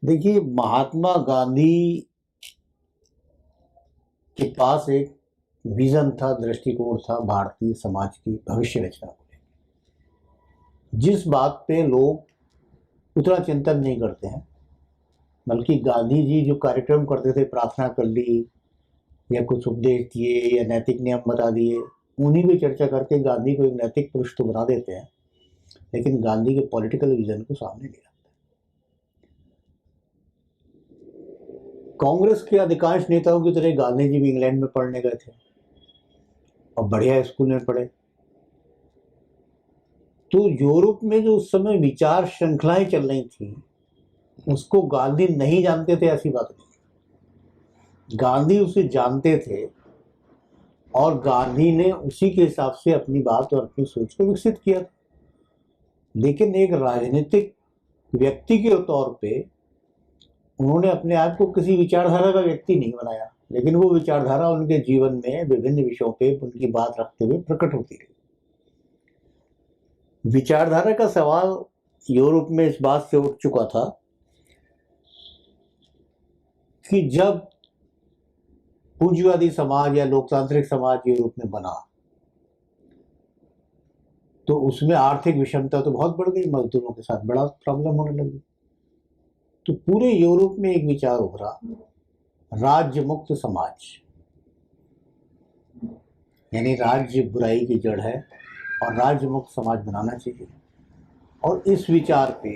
देखिए, महात्मा गांधी के पास एक विजन था, दृष्टिकोण था भारतीय समाज की भविष्य रचना को लेकर। जिस बात पे लोग उतना चिंतन नहीं करते हैं, बल्कि गांधी जी जो कार्यक्रम करते थे, प्रार्थना कर ली या कुछ उपदेश दिए या नैतिक नियम बता दिए, उन्हीं पे चर्चा करके गांधी को एक नैतिक पुरुष तो बना देते हैं, लेकिन गांधी के पॉलिटिकल विजन को सामने नहीं आते। कांग्रेस के अधिकांश नेताओं की तरह गांधी जी भी इंग्लैंड में पढ़ने गए थे और बढ़िया स्कूल में पढ़े। तो यूरोप में जो उस समय विचार श्रृंखलाएं चल रही थी, उसको गांधी नहीं जानते थे, ऐसी बात नहीं। गांधी उसे जानते थे और गांधी ने उसी के हिसाब से अपनी बात और अपनी सोच को विकसित किया। लेकिन एक राजनीतिक व्यक्ति के तौर पे उन्होंने अपने आप को किसी विचारधारा का व्यक्ति नहीं बनाया, लेकिन वो विचारधारा उनके जीवन में विभिन्न विषयों पे उनकी बात रखते हुए प्रकट होती रही। विचारधारा का सवाल यूरोप में इस बात से उठ चुका था कि जब पूंजीवादी समाज या लोकतांत्रिक समाज यूरोप में बना तो उसमें आर्थिक विषमता तो बहुत बढ़ गई, मजदूरों के साथ बड़ा प्रॉब्लम होने लगी। तो पूरे यूरोप में एक विचार उभरा, राज्य मुक्त समाज, यानी राज्य बुराई की जड़ है और राज्य मुक्त समाज बनाना चाहिए। और इस विचार पे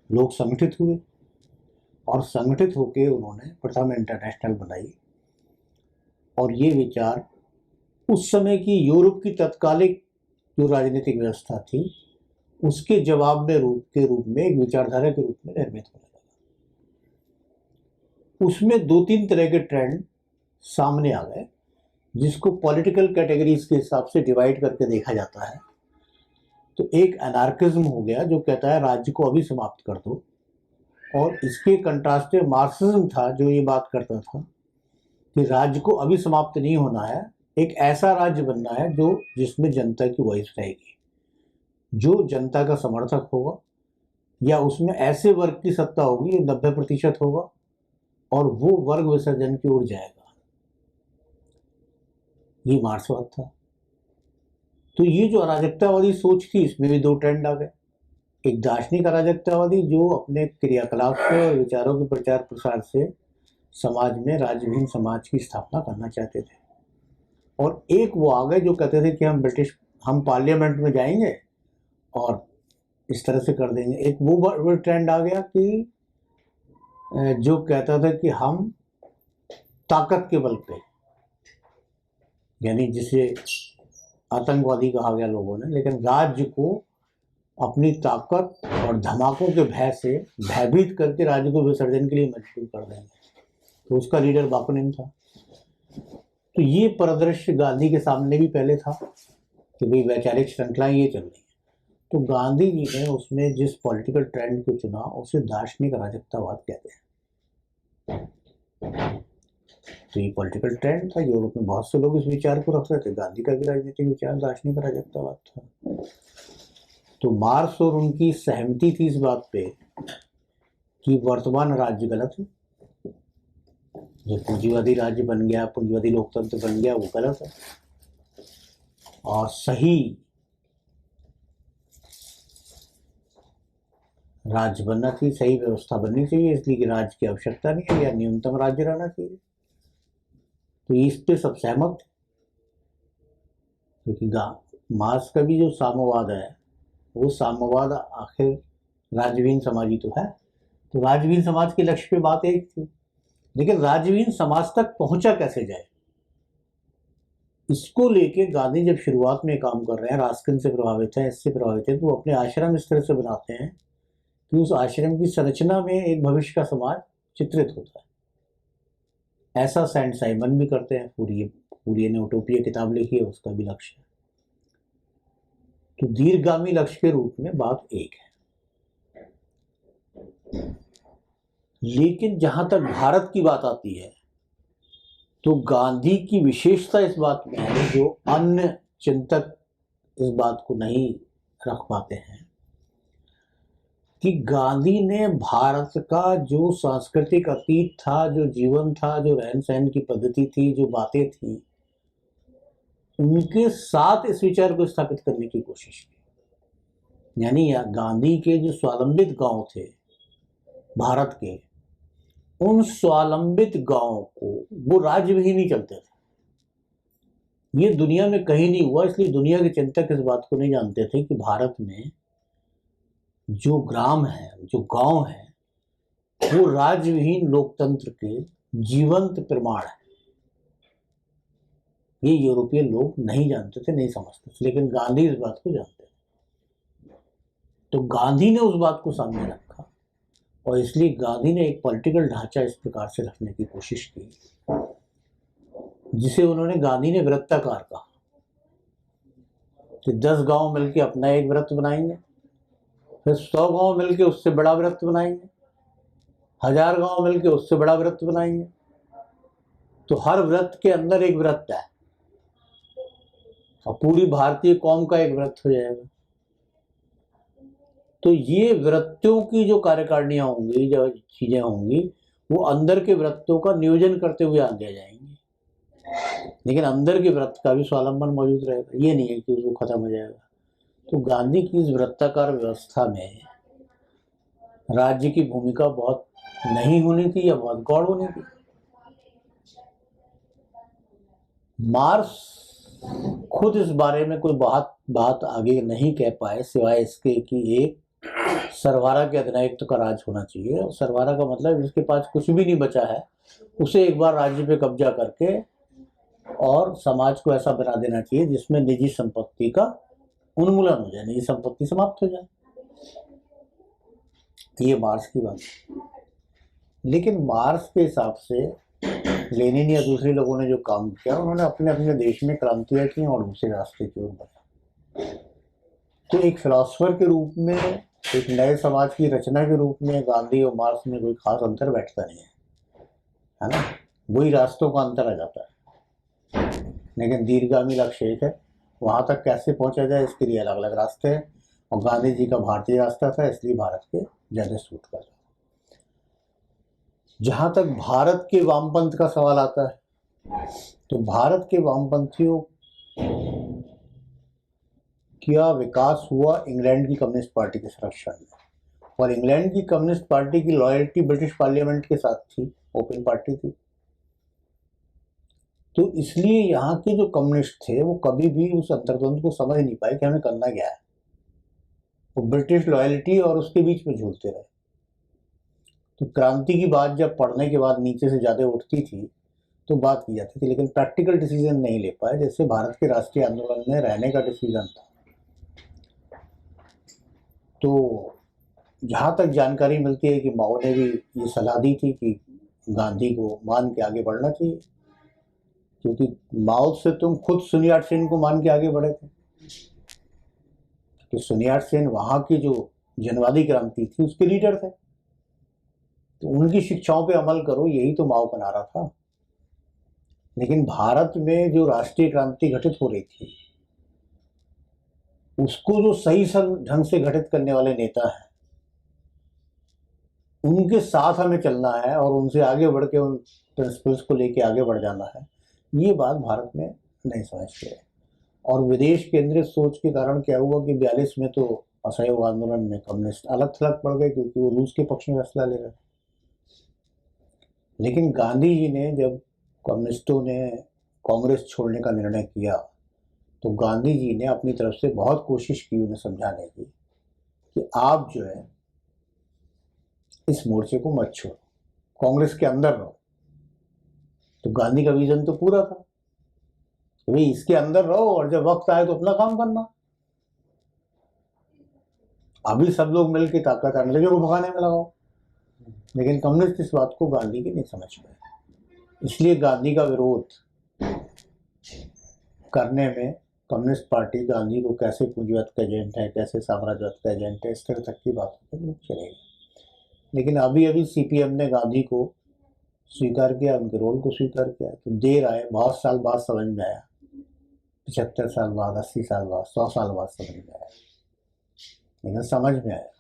लोग संगठित हुए और संगठित होकर उन्होंने प्रथम इंटरनेशनल बनाई। और ये विचार उस समय की यूरोप की तत्कालिक जो राजनीतिक व्यवस्था थी उसके जवाब में रूप में एक विचारधारा के रूप में निर्मित होने लगा। उसमें दो तीन तरह के ट्रेंड सामने आ गए, जिसको पॉलिटिकल कैटेगरीज के हिसाब से डिवाइड करके देखा जाता है। तो एक एनार्किज्म हो गया जो कहता है राज्य को अभी समाप्त कर दो, और इसके कंट्रास्ट में मार्क्सिज्म था जो ये बात करता था कि राज्य को अभी समाप्त नहीं होना है, एक ऐसा राज्य बनना है जो जिसमें जनता की वॉइस रहेगी, जो जनता का समर्थक होगा, या उसमें ऐसे वर्ग की सत्ता होगी जो 90% होगा और वो वर्ग विसर्जन की ओर जाएगा। ये मार्क्सवाद था। तो ये जो अराजकतावादी सोच थी, इसमें भी दो ट्रेंड आ गए। एक दार्शनिक अराजकतावादी जो अपने क्रियाकलाप से और विचारों के प्रचार प्रसार से समाज में राज्यहीन समाज की स्थापना करना चाहते थे, और एक वो आ गए जो कहते थे कि हम पार्लियामेंट में जाएंगे और इस तरह से कर देंगे। एक वो ट्रेंड आ गया कि जो कहता था कि हम ताकत के बल पे, यानी जिसे आतंकवादी कहा गया लोगों ने, लेकिन राज्य को अपनी ताकत और धमाकों के भय से भयभीत करके राज्य को विसर्जन के लिए मजबूर कर देंगे। तो उसका लीडर बाकुनिन था। तो ये परिदृश्य गांधी के सामने भी पहले था कि भाई वैचारिक श्रृंखलाएं ये चल रही है। तो गांधी जी ने उसमें जिस पॉलिटिकल ट्रेंड को चुना उसे दार्शनिक अराजकतावाद कहते हैं। तो ये पॉलिटिकल ट्रेंड था, यूरोप में बहुत से लोग इस विचार को रख रहे थे। गांधी का भी राजनीतिक विचार दार्शनिक अराजकतावाद था। तो मार्क्स और उनकी सहमति थी इस बात पे कि वर्तमान राज्य गलत है, जो पूंजीवादी राज्य बन गया, पूंजीवादी लोकतंत्र बन गया, वो गलत है, और सही राज्य बनना चाहिए, सही व्यवस्था बननी चाहिए, इसलिए कि राज्य की आवश्यकता नहीं है या न्यूनतम राज्य रहना चाहिए। तो इस पे सब सहमत, क्योंकि मार्क्स का भी जो साम्यवाद है वो साम्यवाद आखिर राज्यहीन समाज ही तो है। तो राज्यहीन समाज के लक्ष्य पे बात एक थी, लेकिन राज्यहीन समाज तक पहुंचा कैसे जाए, इसको लेके गांधी जब शुरुआत में काम कर रहे हैं, रास्किन से प्रभावित है, इससे प्रभावित है, तो अपने आश्रम इस तरह से बनाते हैं कि उस आश्रम की संरचना में एक भविष्य का समाज चित्रित होता है। ऐसा सेंट साइमन भी करते हैं। फूरिये ने उटोपिया किताब लिखी है, उसका भी लक्ष्य है। तो दीर्घगामी लक्ष्य के रूप में बात एक है। लेकिन जहां तक भारत की बात आती है तो गांधी की विशेषता इस बात में है, जो अन्य चिंतक इस बात को नहीं रख पाते हैं, कि गांधी ने भारत का जो सांस्कृतिक अतीत था, जो जीवन था, जो रहन सहन की पद्धति थी, जो बातें थी, उनके साथ इस विचार को स्थापित करने की कोशिश की। यानी गांधी के जो स्वावलंबित गांव थे भारत के, उन स्वावलंबित गांव को वो राज्य भी नहीं चलते थे। ये दुनिया में कहीं नहीं हुआ, इसलिए दुनिया के चिंतक इस बात को नहीं जानते थे कि भारत में जो ग्राम है, जो गांव है, वो राज्यविहीन लोकतंत्र के जीवंत प्रमाण है। ये यूरोपीय लोग नहीं जानते थे, नहीं समझते थे, लेकिन गांधी इस बात को जानते थे। तो गांधी ने उस बात को सामने रखा और इसलिए गांधी ने एक पॉलिटिकल ढांचा इस प्रकार से रखने की कोशिश की जिसे उन्होंने गांधी ने वृत्ताकार कहा कि 10 गांव मिलकर अपना एक वृत्त बनाएंगे, फिर 100 गांव मिलकर उससे बड़ा वृत्त बनाएंगे, 1000 गांव मिलकर उससे बड़ा वृत्त बनाएंगे। तो हर वृत्त के अंदर एक वृत्त है और पूरी भारतीय कौम का एक वृत्त हो जाएगा। तो ये वृत्तों की जो कार्यकारिणियां होंगी, जो चीजें होंगी, वो अंदर के वृत्तों का नियोजन करते हुए आगे जाएंगे, लेकिन अंदर के वृत्त का भी स्वावलंबन मौजूद रहेगा। ये नहीं है कि उसको खत्म हो जाएगा। तो गांधी की इस वृत्ताकार व्यवस्था में राज्य की भूमिका बहुत नहीं होनी थी या बहुत गौड़ होनी थी। मार्क्स खुद इस बारे में कोई बात आगे नहीं कह पाए, सिवाय इसके कि एक सरवारा के अधिनायकत्व का राज होना चाहिए। और सरवारा का मतलब जिसके पास कुछ भी नहीं बचा है, उसे एक बार राज्य पे कब्जा करके और समाज को ऐसा बना देना चाहिए जिसमें निजी संपत्ति का उन्मूलन हो जाए, निजी संपत्ति समाप्त हो जाए। ये मार्क्स की बात। लेकिन मार्क्स के हिसाब से लेनिन या दूसरे लोगों ने जो काम किया, उन्होंने अपने अपने देश में क्रांतियां की और दूसरे रास्ते की ओर बढ़ा। तो एक फिलोसफर के रूप में, एक नए समाज की रचना के रूप में गांधी और मार्क्स में कोई खास अंतर बैठता नहीं है ना। वही रास्तों का अंतर आ जाता है, लेकिन दीर्घगामी लक्ष्य एक है। वहां तक कैसे पहुंचा जाए इसके लिए अलग अलग रास्ते हैं, और गांधी जी का भारतीय रास्ता था, इसलिए भारत के ज्यादा सूट कर रहा। जहां तक भारत के वामपंथ का सवाल आता है, तो भारत के वामपंथियों का विकास हुआ इंग्लैंड की कम्युनिस्ट पार्टी के संरक्षण में, और इंग्लैंड की कम्युनिस्ट पार्टी की लॉयल्टी ब्रिटिश पार्लियामेंट के साथ थी, ओपन पार्टी थी। तो इसलिए यहाँ के जो कम्युनिस्ट थे वो कभी भी उस अंतर्द्वंद को समझ नहीं पाए कि हमें करना क्या है। वो ब्रिटिश लॉयल्टी और उसके बीच में झूलते रहे। तो क्रांति की बात जब पढ़ने के बाद नीचे से ज्यादा उठती थी तो बात की जाती थी, लेकिन प्रैक्टिकल डिसीजन नहीं ले पाए। जैसे भारत के राष्ट्रीय आंदोलन में रहने का डिसीजन था। तो जहां तक जानकारी मिलती है कि माओ ने भी ये सलाह दी थी कि गांधी को मान के आगे बढ़ना चाहिए, क्योंकि माओ से तुम खुद sun Yat-sen को मान के आगे बढ़े थे। कि sun Yat-sen वहां की जो जनवादी क्रांति थी उसके लीडर थे, तो उनकी शिक्षाओं पे अमल करो, यही तो माओ का नारा था। लेकिन भारत में जो राष्ट्रीय क्रांति घटित हो रही थी, उसको जो सही ढंग से घटित करने वाले नेता हैं, उनके साथ हमें चलना है और उनसे आगे बढ़ के उन प्रिंसिपल्स को लेके आगे बढ़ जाना है। ये बात भारत में नहीं समझते। और विदेश केंद्रित सोच के कारण क्या हुआ कि 42 में तो असहयोग आंदोलन में कम्युनिस्ट अलग थलग पड़ गए, क्योंकि वो रूस के पक्ष में फैसला ले रहे थे। लेकिन गांधी जी ने जब कम्युनिस्टों ने कांग्रेस छोड़ने का निर्णय किया, तो गांधी जी ने अपनी तरफ से बहुत कोशिश की उन्हें समझाने की कि आप जो है इस मोर्चे को मत छोड़ो, कांग्रेस के अंदर रहो। तो गांधी का विजन तो पूरा था, भाई इसके अंदर रहो और जब वक्त आए तो अपना काम करना। अभी सब लोग मिलकर ताकत अंग्रेजों को भगाने में लगाओ। लेकिन कम्युनिस्ट इस बात को गांधी की नहीं समझ पाए, इसलिए गांधी का विरोध करने में कम्युनिस्ट पार्टी गांधी को कैसे पूंजीवाद का एजेंट है, कैसे साम्राज्यवाद का एजेंट है, इस तरह तक की बातों पर लोग चले गए। लेकिन अभी अभी सीपीएम ने गांधी को स्वीकार किया, उनके रोल को स्वीकार किया। तो देर आए, बहुत साल बाद समझ में आया, 75 साल बाद, 80 साल बाद, 100 साल बाद समझ में आया, लेकिन समझ में आया।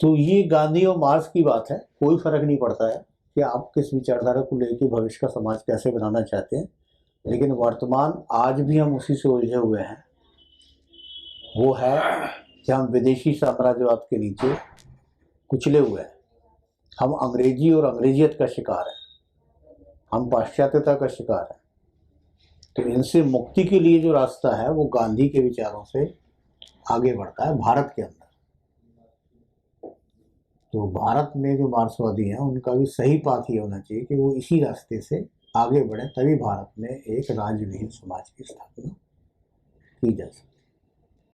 तो ये गांधी और मार्क्स की बात है, कोई फर्क नहीं पड़ता है कि आप किस विचारधारा को लेकर भविष्य का समाज कैसे बनाना चाहते हैं, लेकिन वर्तमान आज भी हम उसी से उलझे हुए हैं। वो है कि हम विदेशी साम्राज्यवाद के नीचे कुचले हुए हैं, हम अंग्रेजी और अंग्रेजियत का शिकार हैं, हम पाश्चात्यता का शिकार हैं। तो इनसे मुक्ति के लिए जो रास्ता है वो गांधी के विचारों से आगे बढ़ता है भारत के अंदर। तो भारत में जो मार्क्सवादी हैं उनका भी सही पाथ ये होना चाहिए कि वो इसी रास्ते से आगे बढ़े, तभी भारत में एक राज्यविहीन समाज की स्थापना की जा सकती है।